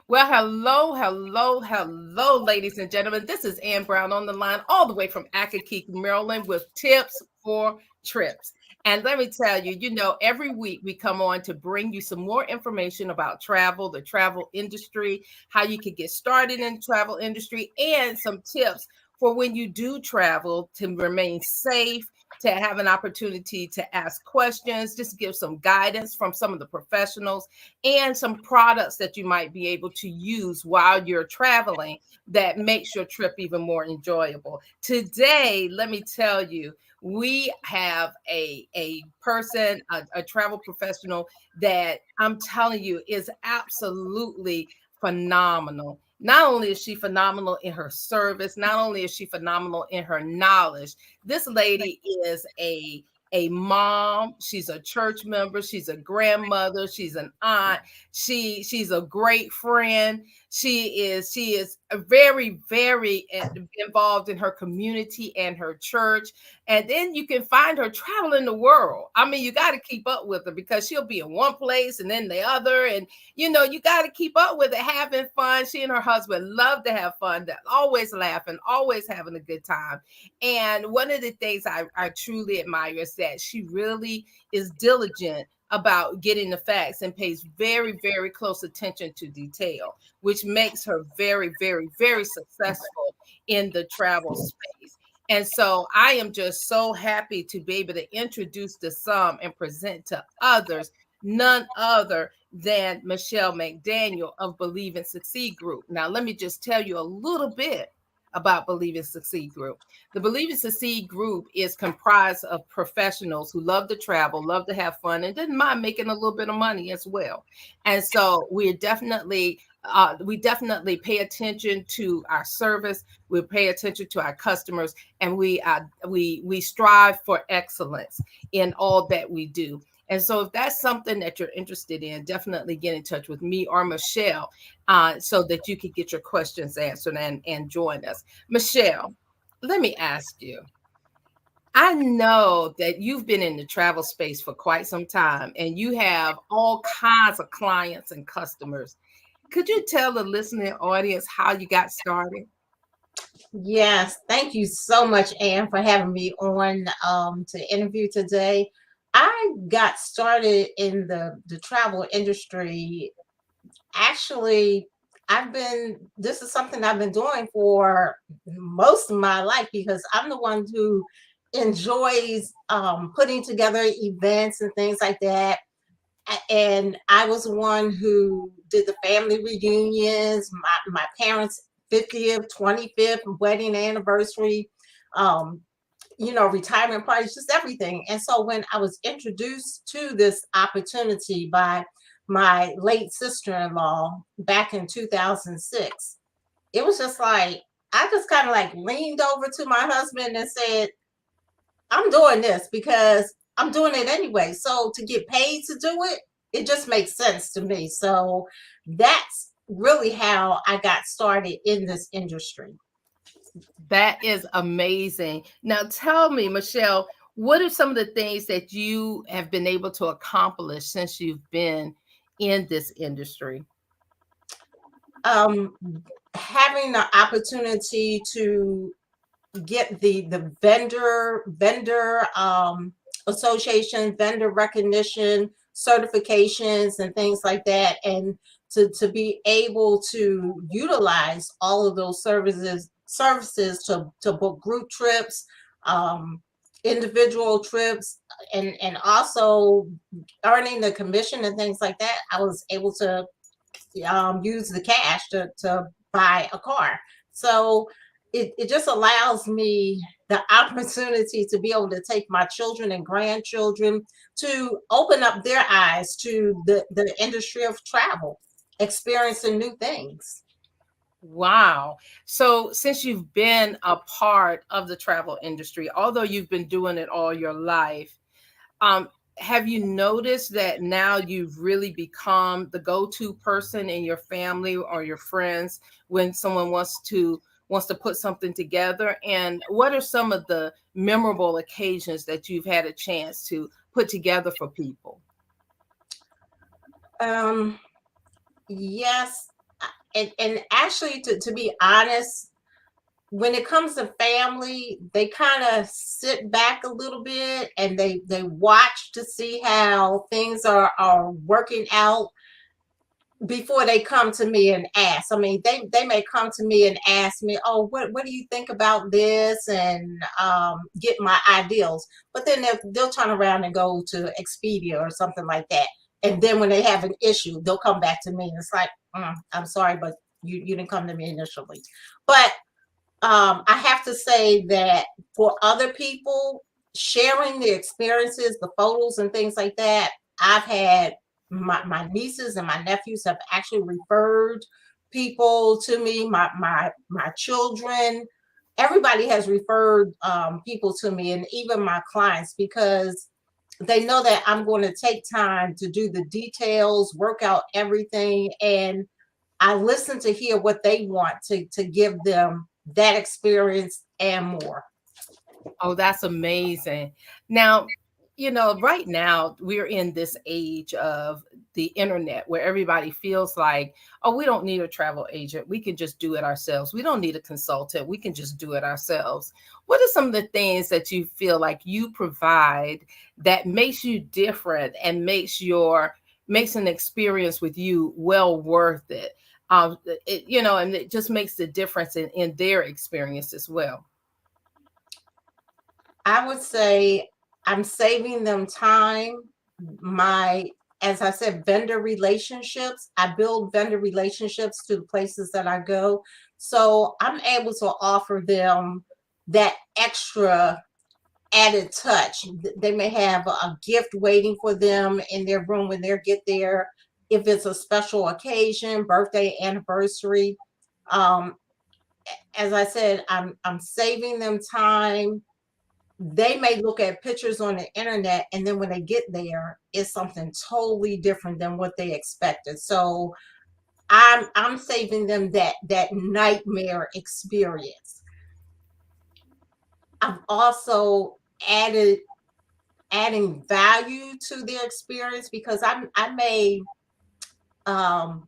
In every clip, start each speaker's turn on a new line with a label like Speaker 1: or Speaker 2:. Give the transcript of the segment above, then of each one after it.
Speaker 1: Well, hello, ladies and gentlemen. This is Ann Brown on the line, all the way from Accokeek, Maryland, with tips for trips. And let me tell you, every week we come on to bring you some more information about travel, the travel industry, how you can get started in the travel industry, and some tips for when you do travel to remain safe, to have an opportunity to ask questions, just give some guidance from some of the professionals and some products that you might be able to use while you're traveling that makes your trip even more enjoyable. Today, let me tell you, we have a person, a travel professional that I'm telling you is absolutely phenomenal. Not only is she phenomenal in her service, not only is she phenomenal in her knowledge, this lady is a mom, she's a church member, she's a grandmother, she's an aunt, she's a great friend. She is a very involved in her community and her church. And then you can find her traveling the world. I mean, you got to keep up with her because she'll be in one place and then the other, and you got to keep up with it, having fun. She and her husband love to have fun. They're always laughing, always having a good time. And one of the things I truly admire is that she really is diligent about getting the facts and pays very close attention to detail, which makes her very successful in the travel space. And so I am just so happy to be able to introduce to some and present to others none other than Michele McDaniel of Believe and Succeed Group. Now, let me just tell you a little bit about Believe and Succeed Group. The Believe and Succeed Group is comprised of professionals who love to travel, love to have fun, and didn't mind making a little bit of money as well. And so we definitely pay attention to our service. We pay attention to our customers, and we strive for excellence in all that we do. And so, if that's something that you're interested in, definitely get in touch with me or Michele so that you can get your questions answered and join us. Michele, let me ask you. I know that you've been in the travel space for quite some time and you have all kinds of clients and customers. Could you tell the listening audience how you got started?
Speaker 2: Yes, thank you so much, Anne, for having me on to interview today. I got started in the travel industry. Actually, this is something I've been doing for most of my life because I'm the one who enjoys putting together events and things like that. And I was the one who did the family reunions, my parents' 50th, 25th wedding anniversary, um, retirement parties, just everything. And so when I was introduced to this opportunity by my late sister-in-law back in 2006, it was just like, I just kind of like leaned over to my husband and said, I'm doing this because I'm doing it anyway. So to get paid to do it, it just makes sense to me. So that's really how I got started in this industry.
Speaker 1: That is amazing. Now, tell me, Michele, what are some of the things that you have been able to accomplish since you've been in this industry?
Speaker 2: Um, Having the opportunity to get the vendor association, vendor recognition, certifications, and things like that, and to be able to utilize all of those services to book group trips, um, individual trips, and also earning the commission and things like that. I was able to use the cash to buy a car. So it just allows me the opportunity to be able to take my children and grandchildren to open up their eyes to the industry of travel, experiencing new things.
Speaker 1: Wow. So, since you've been a part of the travel industry, although you've been doing it all your life, um, have you noticed that now you've really become the go-to person in your family or your friends when someone wants to put something together? And what are some of the memorable occasions that you've had a chance to put together for people?
Speaker 2: Um, yes, and actually, to be honest, when it comes to family, they kind of sit back a little bit and they watch to see how things are working out before they come to me and ask. I mean, they may come to me and ask me, "Oh, what do you think about this?" and get my ideals. But then they'll turn around and go to Expedia or something like that. And then when they have an issue, they'll come back to me, and it's like, "I'm sorry, but you didn't come to me initially." But I have to say that for other people, sharing the experiences, the photos and things like that, I've had my nieces and my nephews have actually referred people to me, my children. Everybody has referred people to me, and even my clients, because they know that I'm going to take time to do the details, work out everything, and I listen to hear what they want to give them that experience and more.
Speaker 1: Oh, that's amazing. Now, right now we're in this age of the internet where everybody feels like, oh, we don't need a travel agent. We can just do it ourselves. We don't need a consultant. We can just do it ourselves. What are some of the things that you feel like you provide that makes you different and makes an experience with you well worth it? And it just makes the difference in their experience as well.
Speaker 2: I would say I'm saving them time. My, as I said, vendor relationships. I build vendor relationships to the places that I go. So I'm able to offer them that extra added touch. They may have a gift waiting for them in their room when they get there. If it's a special occasion, birthday, anniversary, um, as I said, I'm saving them time. They may look at pictures on the internet, and then when they get there, it's something totally different than what they expected. So I'm saving them that nightmare experience. I've also added adding value to their experience because I may um,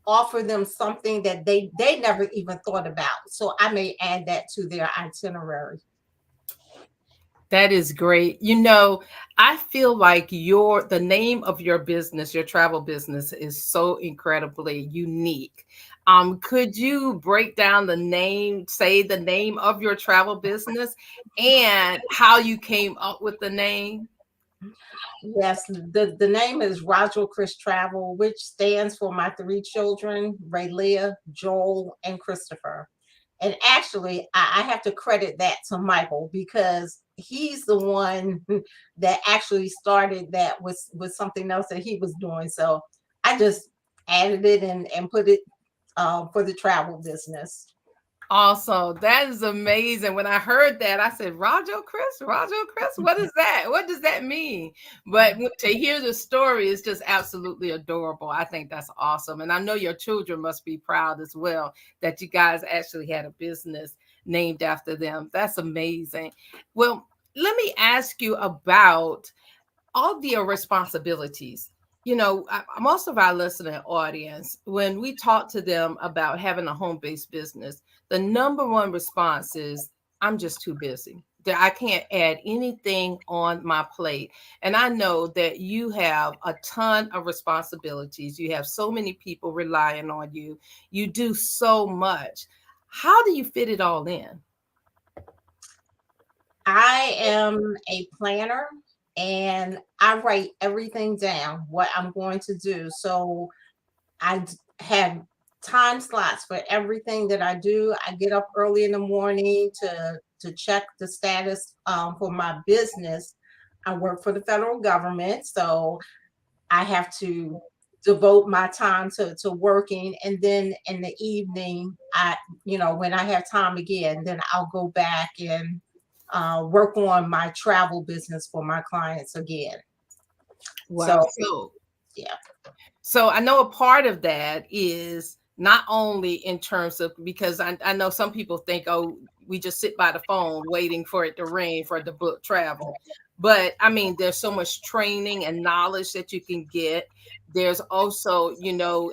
Speaker 2: offer them something that they never even thought about. So I may add that to their itinerary.
Speaker 1: That is great. I feel like the name of your business, your travel business, is so incredibly unique. Could you break down the name, say the name of your travel business and how you came up with the name?
Speaker 2: Yes, the name is Roger Chris Travel, which stands for my three children, Raylia, Joel, and Christopher. And actually, I have to credit that to Michael because he's the one that actually started that with something else that he was doing. So I just added it and put it for the travel business.
Speaker 1: Also, that is amazing. When I heard that, I said, Roger Chris, what is that? What does that mean? But to hear the story is just absolutely adorable. I think that's awesome. And I know your children must be proud as well that you guys actually had a business named after them. That's amazing. Well, let me ask you about all the responsibilities. Most of our listening audience, when we talk to them about having a home based business, the number one response is, I'm just too busy. That I can't add anything on my plate. And I know that you have a ton of responsibilities. You have so many people relying on you. You do so much. How do you fit it all in?
Speaker 2: I am a planner and I write everything down, what I'm going to do. So have time slots for everything that I do. I get up early in the morning to check the status for my business. I work for the federal government, so I have to devote my time to working, and then in the evening, when I have time again, then I'll go back and work on my travel business for my clients again.
Speaker 1: Wow.
Speaker 2: So
Speaker 1: So
Speaker 2: yeah.
Speaker 1: So I know a part of that is not only in terms of, because I know some people think, oh, we just sit by the phone waiting for it to ring for the book travel. But I mean, there's so much training and knowledge that you can get. There's also,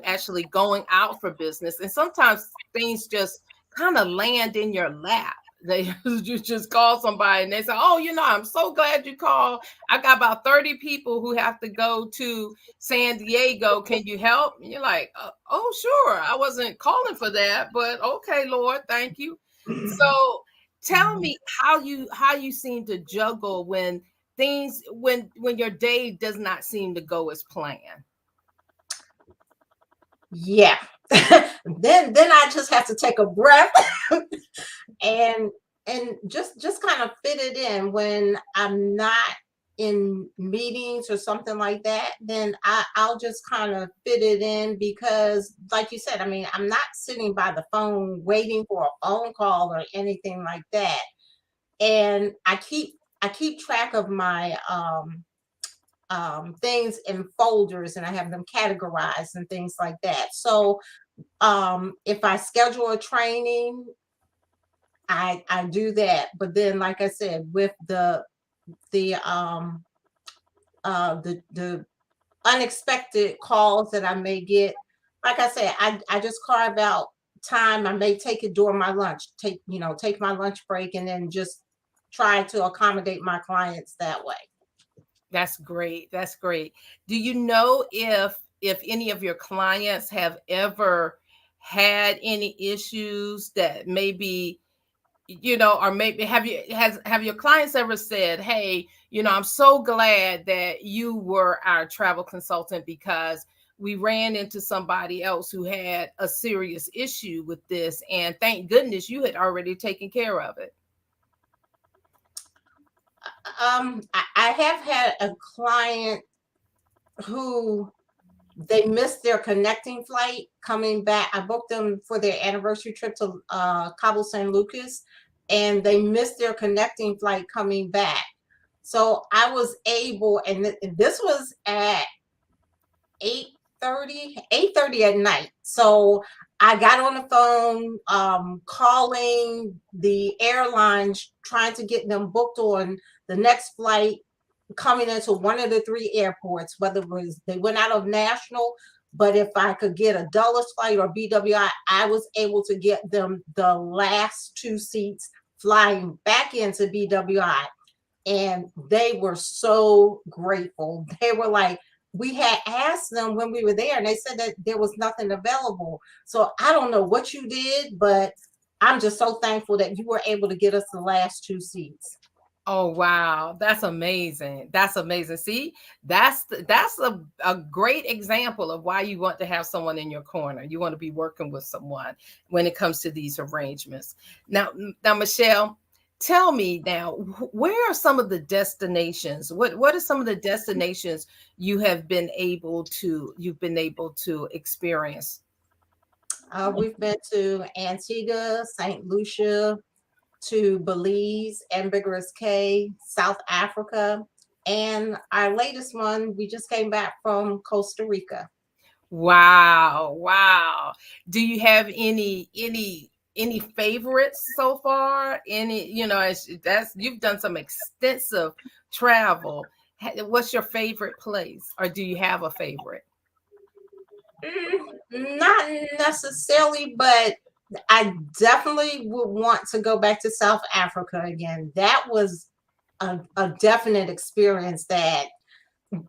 Speaker 1: actually going out for business. And sometimes things just kind of land in your lap. They you just call somebody and they say, "Oh, I'm so glad you called. I got about 30 people who have to go to San Diego. Can you help?" And you're like, "Oh, sure. I wasn't calling for that, but okay, Lord, thank you." So tell me how you seem to juggle when things when your day does not seem to go as planned.
Speaker 2: Yeah. Then I just have to take a breath and just kind of fit it in when I'm not in meetings or something like that. Then I'll just kind of fit it in because, like you said, I mean, I'm not sitting by the phone waiting for a phone call or anything like that. And I keep track of my things in folders, and I have them categorized and things like that. So if I schedule a training, I do that. But then, like I said, with the the unexpected calls that I may get, like I said, I just carve out time. I may take it during my lunch, take my lunch break, and then just try to accommodate my clients that way.
Speaker 1: That's great. That's great. Do you know if any of your clients have ever had any issues that maybe or maybe have your clients ever said, "Hey, I'm so glad that you were our travel consultant because we ran into somebody else who had a serious issue with this, and thank goodness you had already taken care of it."
Speaker 2: I have had a client who they missed their connecting flight coming back. I booked them for their anniversary trip to Cabo San Lucas, and they missed their connecting flight coming back. So I was able, and this was at 8:30 at night. So I got on the phone, calling the airlines, trying to get them booked on the next flight coming into one of the three airports, whether it was they went out of national, but if I could get a Dulles flight or BWI, I was able to get them the last two seats flying back into BWI. And they were so grateful. They were like, we had asked them when we were there, and they said that there was nothing available. So I don't know what you did, but I'm just so thankful that you were able to get us the last two seats.
Speaker 1: Oh wow, that's amazing. That's amazing. See, that's a great example of why you want to have someone in your corner. You want to be working with someone when it comes to these arrangements. Now, Michelle, tell me now, where are some of the destinations? What are some of the destinations you've been able to experience?
Speaker 2: We've been to Antigua, St. Lucia, to Belize, Ambergris Caye, South Africa, and our latest one, we just came back from Costa Rica.
Speaker 1: Wow, wow. Do you have any favorites so far? That's you've done some extensive travel. What's your favorite place, or do you have a favorite?
Speaker 2: Not necessarily, but I definitely would want to go back to South Africa again. That was a definite experience that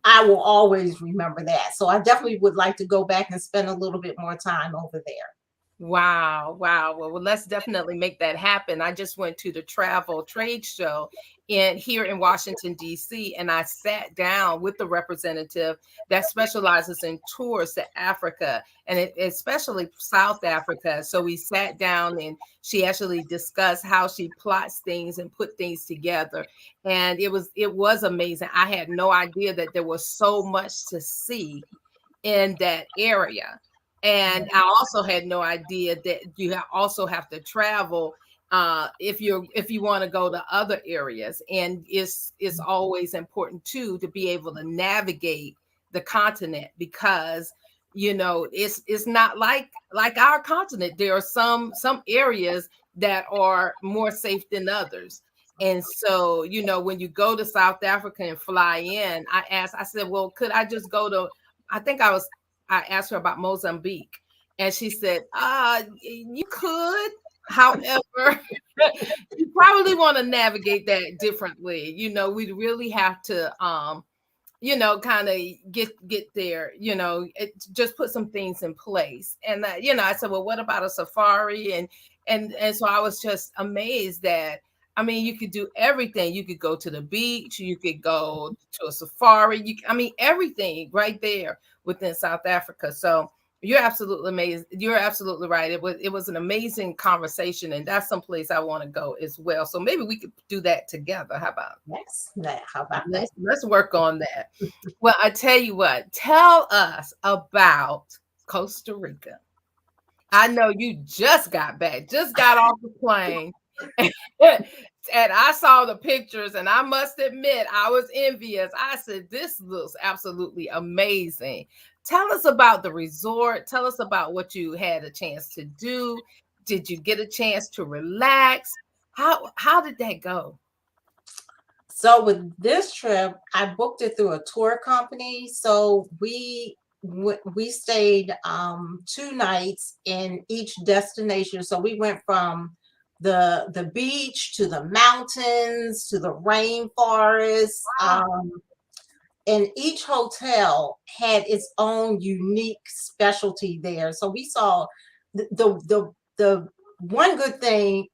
Speaker 2: I will always remember that. So I definitely would like to go back and spend a little bit more time over there.
Speaker 1: Wow, wow. Well, let's definitely make that happen. I just went to the travel trade show here in Washington, D.C., and I sat down with the representative that specializes in tours to Africa and especially South Africa. So we sat down and she actually discussed how she plots things and put things together. And it was amazing. I had no idea that there was so much to see in that area. And I also had no idea that also have to travel if you want to go to other areas. And it's always important too to be able to navigate the continent because it's not like our continent. There are some areas that are more safe than others. And so, when you go to South Africa and fly in, I said, well, could I just go to I think I asked her about Mozambique, and she said, you could. However, you probably want to navigate that differently. We'd really have to kind of get there, just put some things in place. And I said, well, what about a safari? And so I was just amazed that, I mean, you could do everything. You could go to the beach, you could go to a safari, I mean, everything right there within South Africa. So you're absolutely amazing. You're absolutely right. It was an amazing conversation, and that's someplace I want to go as well. So maybe we could do that together. How about
Speaker 2: Yes. How about that?
Speaker 1: let's work on that. Well, I tell you what, tell us about Costa Rica. I know you just got back, just got off the plane. And I saw the pictures, and I must admit, I was envious. I said, this looks absolutely amazing. Tell us about the resort. Tell us about what you had a chance to do. Did you get a chance to relax? How did that go?
Speaker 2: So with this trip, I booked it through a tour company. So we stayed 2 nights in each destination. So we went from the beach to the mountains to the rainforest.
Speaker 1: Wow.
Speaker 2: And each hotel had its own unique specialty there. So we saw the one good thing,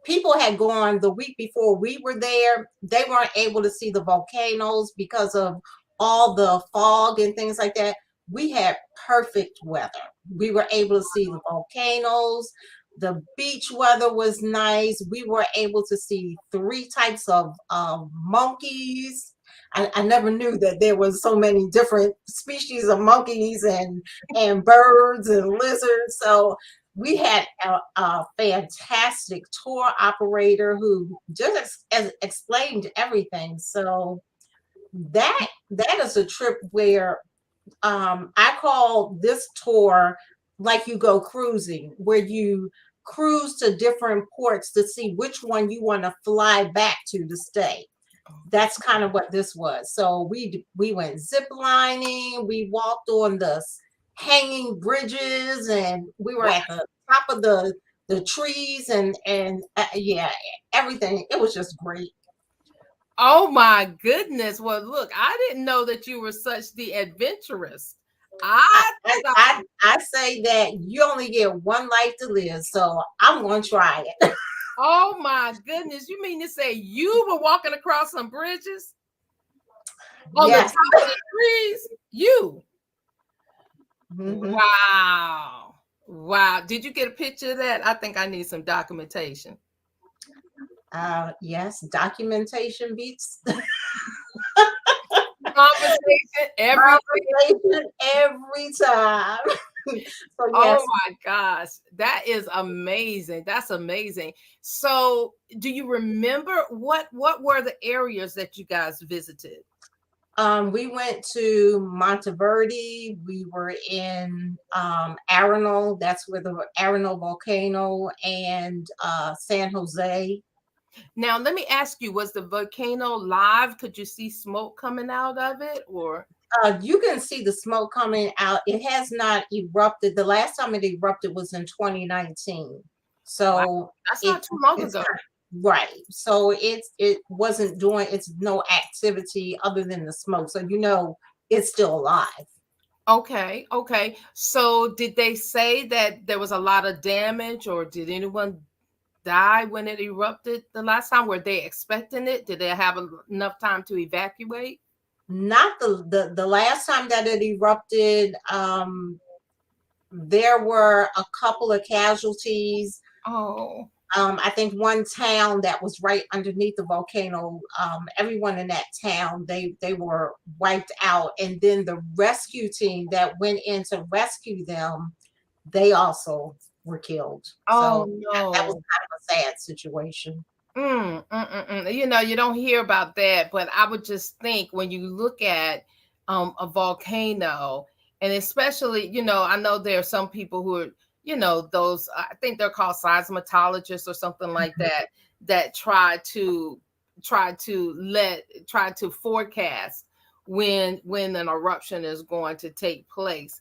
Speaker 2: people had gone the week before we were there. They weren't able to see the volcanoes because of all the fog and things like that. We had perfect weather. We were able to see the volcanoes. The beach weather was nice. We were able to see 3 types of monkeys. I never knew that there was so many different species of monkeys and birds and lizards. So we had a fantastic tour operator who just explained everything. So that is a trip where I call this tour like you go cruising, where you cruise to different ports to see which one you want to fly back to stay. That's kind of what this was. So we went zip lining, we walked on the hanging bridges, and we were
Speaker 1: What?
Speaker 2: at the top of the trees, and yeah, everything. It was just great.
Speaker 1: Oh my goodness. Well, look, I didn't know that you were such the adventurous.
Speaker 2: I,
Speaker 1: I
Speaker 2: I
Speaker 1: thought,
Speaker 2: I I say that you only get one life to live, so I'm gonna try it.
Speaker 1: oh my goodness. You mean to say you were walking across some bridges on the
Speaker 2: Yes.
Speaker 1: top of the trees? You.
Speaker 2: Hmm.
Speaker 1: Wow. Wow. Did you get a picture of that? I think I need some documentation.
Speaker 2: Yes, documentation beats
Speaker 1: Conversation every.
Speaker 2: conversation every time. So
Speaker 1: Oh
Speaker 2: yes.
Speaker 1: my gosh, that is amazing. That's amazing. So, do you remember what were the areas that you guys visited?
Speaker 2: We went to Monteverde. We were in Arenal. That's where the Arenal volcano, and San Jose.
Speaker 1: Now, let me ask you, was the volcano live? Could you see smoke coming out of it or
Speaker 2: You can see the smoke coming out. It has not erupted. The last time it erupted was in 2019.
Speaker 1: wow,
Speaker 2: So
Speaker 1: that's not
Speaker 2: it's
Speaker 1: too long
Speaker 2: it's
Speaker 1: ago.
Speaker 2: kind of, right. So it wasn't doing it's no activity other than the smoke. So it's still alive.
Speaker 1: Okay, okay. So, did they say that there was a lot of damage or did anyone die when it erupted the last time? Were they expecting it? Did they have enough time to evacuate?
Speaker 2: Not the last time that it erupted, there were a couple of casualties.
Speaker 1: Oh.
Speaker 2: I think one town that was right underneath the volcano, everyone in that town, they were wiped out. And then the rescue team that went in to rescue them, they also were killed.
Speaker 1: Oh
Speaker 2: So that was
Speaker 1: no.
Speaker 2: kind of a sad situation.
Speaker 1: You don't hear about that, but I would just think when you look at a volcano, and especially, I know there are some people who are, those, I think they're called seismologists or something like that, that try to forecast when an eruption is going to take place.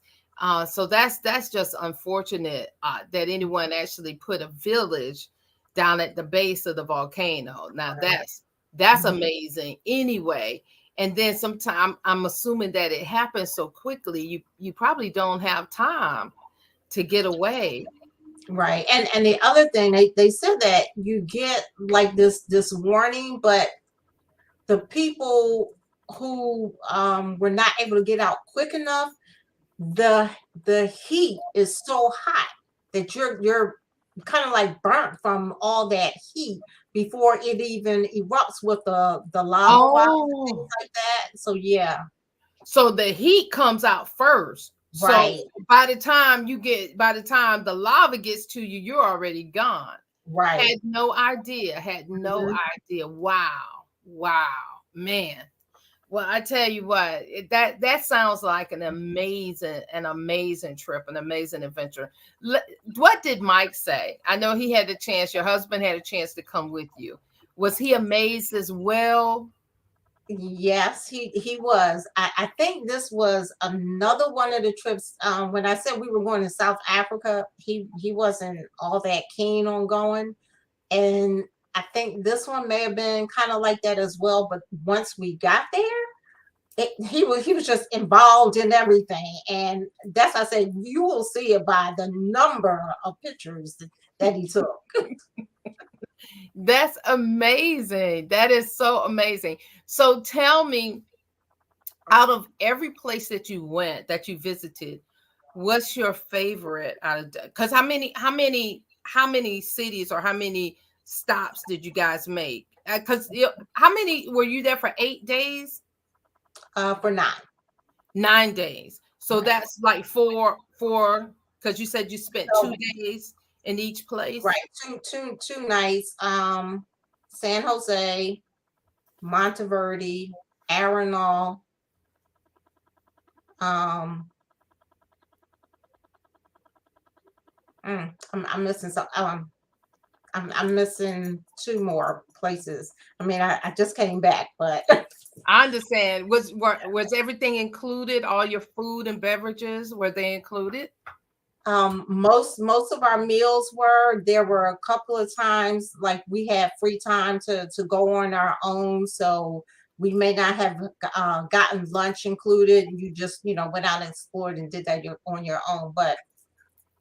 Speaker 1: So that's just unfortunate that anyone actually put a village down at the base of the volcano. Now
Speaker 2: Right.
Speaker 1: that's
Speaker 2: Mhm.
Speaker 1: amazing anyway. And then sometime I'm assuming that it happens so quickly, you probably don't have time to get away.
Speaker 2: Right. And the other thing, they said that you get like this warning, but the people who were not able to get out quick enough, the the heat is so hot that you're kind of like burnt from all that heat before it even erupts with the lava bombs and things
Speaker 1: Oh,
Speaker 2: like that. So yeah,
Speaker 1: so the heat comes out first. So
Speaker 2: right,
Speaker 1: by the time the lava gets to you, you're already gone.
Speaker 2: right.
Speaker 1: Had no
Speaker 2: Mhm.
Speaker 1: idea. Wow. Wow. Man. Well, I tell you what, that sounds like an amazing trip, an amazing adventure. What did Mike say? I know he had a chance, your husband had a chance to come with you. Was he amazed as well?
Speaker 2: Yes, he was. I think this was another one of the trips. When I said we were going to South Africa, he wasn't all that keen on going. And I think this one may have been kind of like that as well. But once we got there, he was just involved in everything. And that's I said you will see it by the number of pictures that he took.
Speaker 1: That's amazing. That is so amazing. So tell me, out of every place that you went, that you visited, what's your favorite out of, because how many cities or how many stops did you guys make? Because how many were you there for? 8 days?
Speaker 2: For 9,
Speaker 1: 9 days. So
Speaker 2: right,
Speaker 1: that's like four, because you said you spent
Speaker 2: so
Speaker 1: 2 days in each place.
Speaker 2: right, two nights. San Jose, Monteverde, Arenal. Um, I'm missing some. I'm missing two more places. I mean, I just came back, but
Speaker 1: I understand. Was everything included? All your food and beverages, were they included?
Speaker 2: most of our meals were. There were a couple of times like we had free time to go on our own, so we may not have gotten lunch included. You just went out and explored and did that on your own, but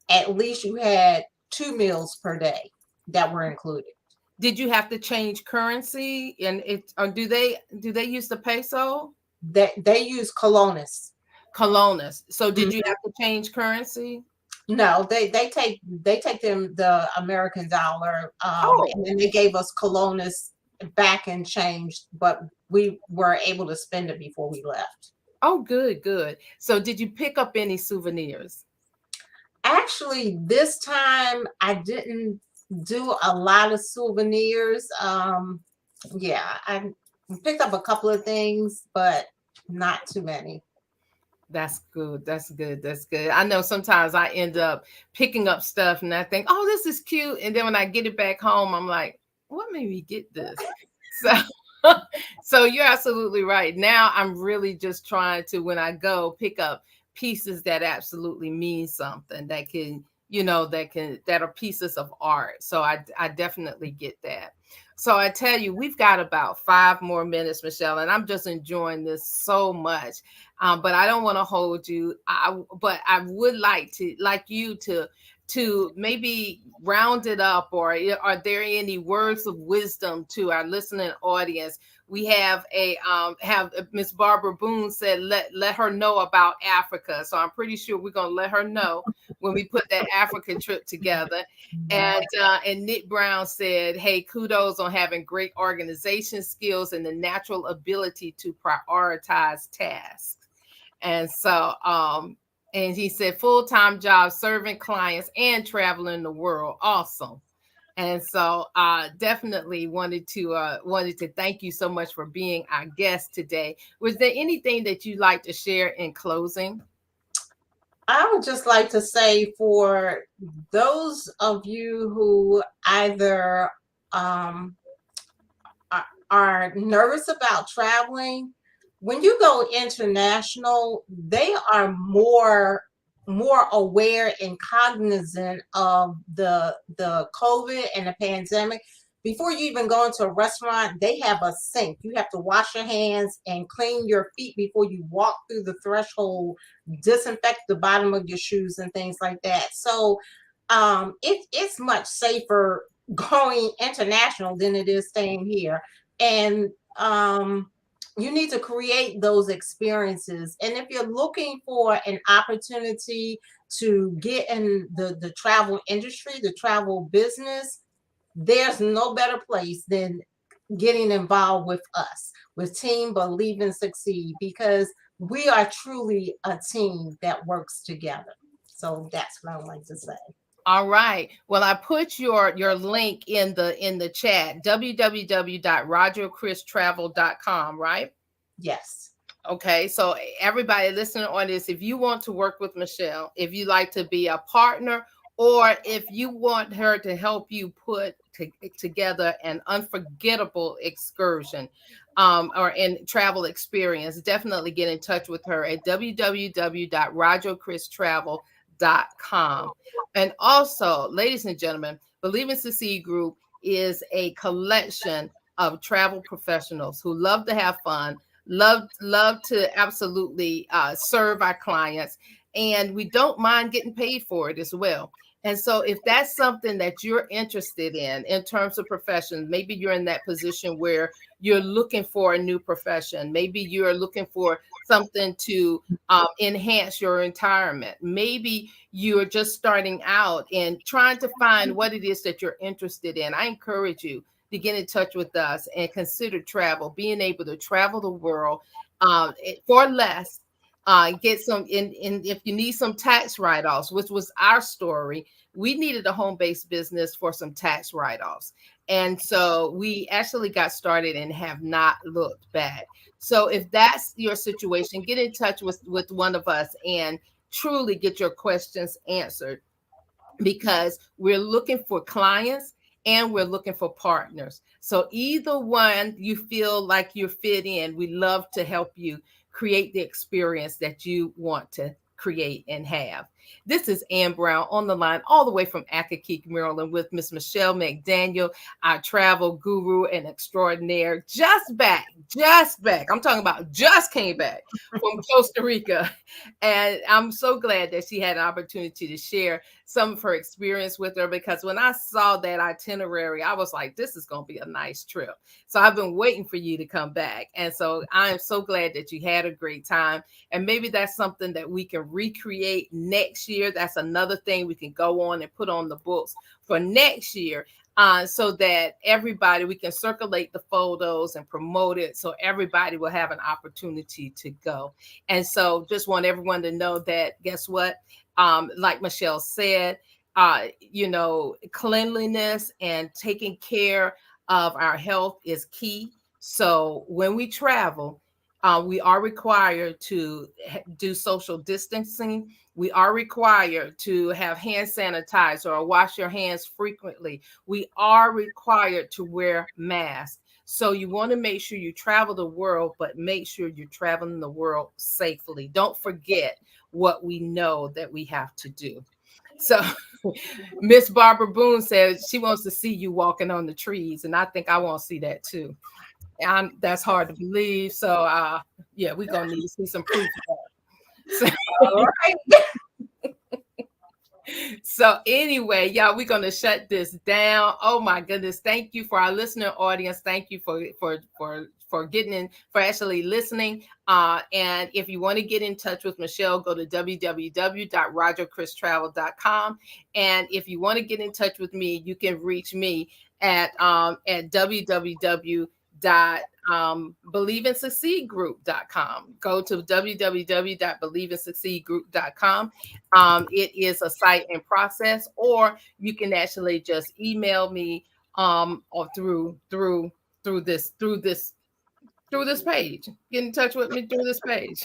Speaker 2: at least you had 2 meals per day that were included.
Speaker 1: Did you have to change currency? And it or do they use the peso?
Speaker 2: They use colones.
Speaker 1: Colones. So did you have to change currency?
Speaker 2: No, they take them the American dollar,
Speaker 1: Oh,
Speaker 2: and then they gave us colones back and changed, but we were able to spend it before we left.
Speaker 1: oh, good, good. So did you pick up any souvenirs?
Speaker 2: Actually, this time I didn't do a lot of souvenirs. Yeah, I picked up a couple of things, but not too many.
Speaker 1: That's good. That's good. That's good. I know sometimes I end up picking up stuff and I think, oh, this is cute. And then when I get it back home, I'm like, what made me get this? So so you're absolutely right. Now I'm really just trying to, when I go, pick up pieces that absolutely mean something, that can, that are pieces of art. So I definitely get that. So I tell you, we've got about 5 more minutes, Michelle, and I'm just enjoying this so much. But I don't want to hold you. But I would like you to maybe round it up, or are there any words of wisdom to our listening audience? We have Miss Barbara Boone said, let her know about Africa. So I'm pretty sure we're gonna let her know when we put that Africa trip together.
Speaker 2: Right.
Speaker 1: And Nick Brown said, hey, kudos on having great organization skills and the natural ability to prioritize tasks. And so, and he said, full-time job serving clients and traveling the world. Awesome. And so definitely wanted to thank you so much for being our guest today. Was there anything that you'd like to share in closing?
Speaker 2: I would just like to say for those of you who either um, are nervous about traveling, when you go international, they are more aware and cognizant of the COVID and the pandemic. Before you even go into a restaurant, they have a sink. You have to wash your hands and clean your feet before you walk through the threshold, disinfect the bottom of your shoes and things like that. So it's much safer going international than it is staying here. And you need to create those experiences. And if you're looking for an opportunity to get in the travel industry, the travel business, there's no better place than getting involved with us, with Team Believe and Succeed, because we are truly a team that works together. So that's what I would like to say.
Speaker 1: All right. Well, I put your link in the chat, www.rogerchristravel.com, right?
Speaker 2: Yes.
Speaker 1: Okay, so everybody listening on this, if you want to work with Michele, if you like to be a partner, or if you want her to help you put together an unforgettable excursion or in travel experience, definitely get in touch with her at www.rogerchristravel.com. And also, ladies and gentlemen, Believe in Succeed Group is a collection of travel professionals who love to have fun, love to absolutely serve our clients, and we don't mind getting paid for it as well. And so if that's something that you're interested in terms of profession, maybe you're in that position where you're looking for a new profession, maybe you're looking for something to enhance your retirement, maybe you're just starting out and trying to find what it is that you're interested in, I encourage you to get in touch with us and consider travel, being able to travel the world for less. Get some in if you need some tax write-offs, which was our story. We needed a home-based business for some tax write-offs. And so we actually got started and have not looked back. So if that's your situation, get in touch with one of us and truly get your questions answered, because we're looking for clients and we're looking for partners. So either one you feel like you fit in, we love to help you create the experience that you want to create and have. This is Ann Brown on the line all the way from Accokeek, Maryland with Miss Michele McDaniel, our travel guru and extraordinaire, just back. I'm talking about just came back from Costa Rica. And I'm so glad that she had an opportunity to share some of her experience with her, because when I saw that itinerary, I was like, this is going to be a nice trip. So I've been waiting for you to come back. And so I am so glad that you had a great time. And maybe that's something that we can recreate next year. That's another thing we can go on and put on the books for next year. So that everybody, we can circulate the photos and promote it so everybody will have an opportunity to go. And so just want everyone to know that, guess what? Like Michele said, cleanliness and taking care of our health is key. So when we travel, we are required to do social distancing. We are required to have hand sanitizer or wash your hands frequently. We are required to wear masks. So you want to make sure you travel the world, but make sure you're traveling the world safely. Don't forget what we know that we have to do. So Miss Barbara Boone says she wants to see you walking on the trees, and I think I want to see that too. That's hard to believe. So yeah, we're gonna need to see some proof of that.
Speaker 2: All right.
Speaker 1: So anyway, y'all, we're gonna shut this down. Oh my goodness, thank you for our listener audience. Thank you for getting in, for actually listening. And if you want to get in touch with Michele, go to www.rogerchristravel.com. And if you want to get in touch with me, you can reach me at www believeandsucceedgroup.com. Go to www.believeandsucceedgroup.com. It is a site in process, or you can actually just email me or through this page. Get in touch with me through this page.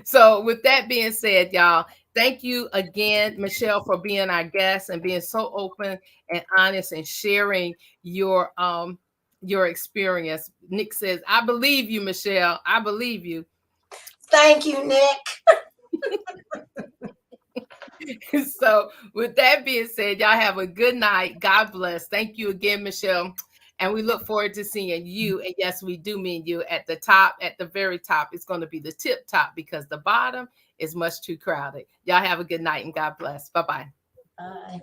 Speaker 1: So with that being said, y'all, thank you again, Michele, for being our guest and being so open and honest and sharing your experience. Nick says, I believe you, Michele. I believe you.
Speaker 2: Thank you, Nick.
Speaker 1: So, with that being said, y'all have a good night. God bless. Thank you again, Michele. And we look forward to seeing you. And yes, we do mean you at the top, at the very top. It's going to be the tip top because the bottom is much too crowded. Y'all have a good night and God bless. Bye bye.
Speaker 2: Bye.